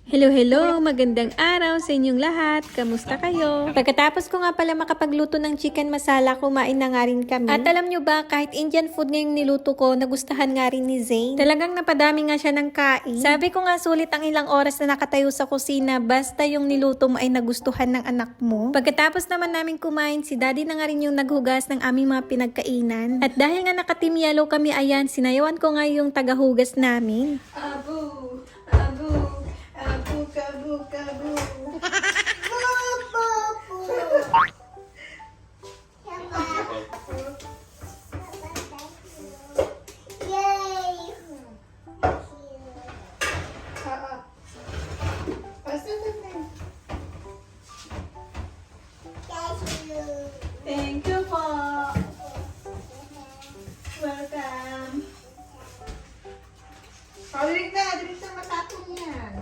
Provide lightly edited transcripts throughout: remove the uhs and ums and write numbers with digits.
Hello, hello! Magandang araw sa inyong lahat. Kamusta kayo? Pagkatapos ko nga pala makapagluto ng chicken masala, kumain na nga rin kami. At alam nyo ba, kahit Indian food ngayong niluto ko, nagustuhan nga rin ni Zane. Talagang napadami nga siya ng kain. Sabi ko nga sulit ang ilang oras na nakatayo sa kusina, basta yung niluto mo ay nagustuhan ng anak mo. Pagkatapos naman namin kumain, si daddy na nga rin yung naghugas ng aming mga pinagkainan. At dahil nga naka-team yellow kami, ayan, sinayawan ko nga yung tagahugas namin. Abu, abu, abu, kabu, kabu. Thank you po. Welcome. Dirik na matapong yan.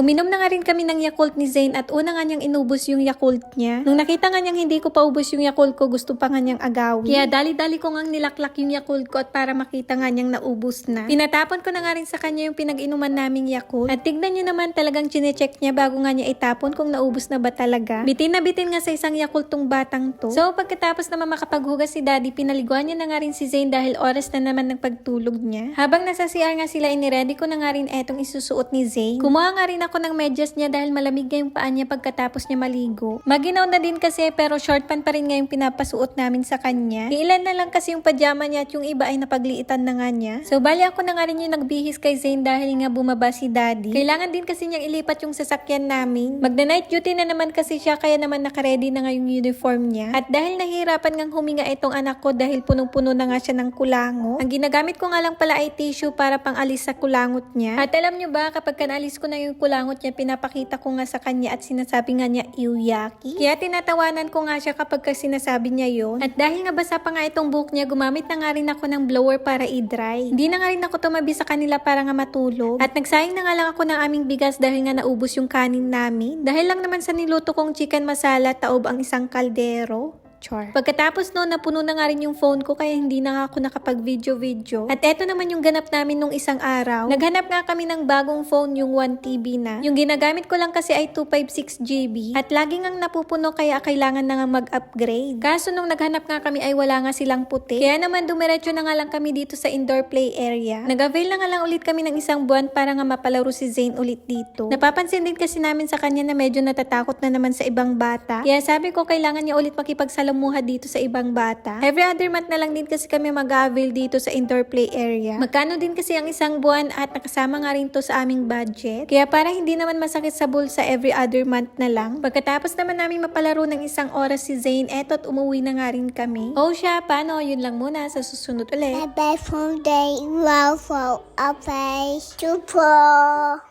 Uminom na nga rin kami ng Yakult ni Zane at una nga niyang inubos yung Yakult niya. Nung nakita nga niyang hindi ko pa ubos yung Yakult ko, gusto pa nga niyang agawin. Kaya dali-dali ko ngang nilaklak yung Yakult ko at para makita nga niyang naubos na. Pinatapon ko na nga rin sa kanya yung pinag-inuman naming Yakult. At tignan niyo naman talagang chinecheck niya bago nga niya itapon kung naubos na ba talaga. Bitin na bitin nga sa isang Yakult tong batang to. So pagkatapos naman makapaghugas si daddy, pinaliguan niya na nga rin si Zane dahil oras na naman ng pagtulog niya. Habang nasa CR nga sila, iniready ko na nga rin etong isusuot ni Zane. Kumuha nga rin ako ng medyas niya dahil malamig nga yung paa niya pagkatapos niya maligo. Maginaw na din kasi pero short pan pa rin nga yung pinapasuot namin sa kanya. Ilan na lang kasi yung pajama niya at yung iba ay napagliitan na nga niya. So bali ako na nga rin yung nagbihis kay Zane dahil nga bumaba si daddy. Kailangan din kasi niyang ilipat yung sasakyan namin. Magna-night duty na naman kasi siya kaya naman nakaredy na nga yung uniform niya. At dahil nahihirapan ngang huminga itong anak ko dahil punong-puno na nga siya ng kulango. Ang ginagamit ko nga lang pala ay tissue para pang alis sa kulangot niya. At alam niyo ba kapag kanalis ko na yung kulangot niya, pinapakita ko nga sa kanya at sinasabi nga niya iuyaki. Kaya tinatawanan ko nga siya kapag sinasabi niya yon. At dahil nga basa pa nga itong buhok niya, gumamit na nga rin ako ng blower para i-dry. Hindi na nga rin ako tumabi sa kanila para nga matulog. At nagsayang na nga lang ako ng aming bigas dahil nga naubos yung kanin namin. Dahil lang naman sa niluto kong chicken masala, taob ang isang kaldero. Char. Pagkatapos noon, napuno na nga rin yung phone ko kaya hindi na nga ako nakapag-video-video. At eto naman yung ganap namin nung isang araw. Naghanap nga kami ng bagong phone, yung 1TB na. Yung ginagamit ko lang kasi ay 256GB. At lagi ngang napupuno kaya kailangan na nga mag-upgrade. Kaso nung naghanap nga kami ay wala nga silang puti. Kaya naman dumiretso na nga lang kami dito sa indoor play area. Nag-avail na nga lang ulit kami ng isang buwan para nga mapalaro si Zane ulit dito. Napapansin din kasi namin sa kanya na medyo natatakot na naman sa ibang bata. Kaya sabi ko kailangan niya ulit makipagsalamuha dito sa ibang bata. Every other month na lang din kasi kami mag-avail dito sa indoor play area. Magkano din kasi ang isang buwan at nakasama nga rin to sa aming budget. Kaya para hindi naman masakit sa bulsa, every other month na lang. Pagkatapos naman namin mapalaro ng isang oras si Zane, eto't umuwi na nga rin kami. Oh siya, paano? Yun lang muna. Sa susunod ulit. My best friend, they love for a face to pour.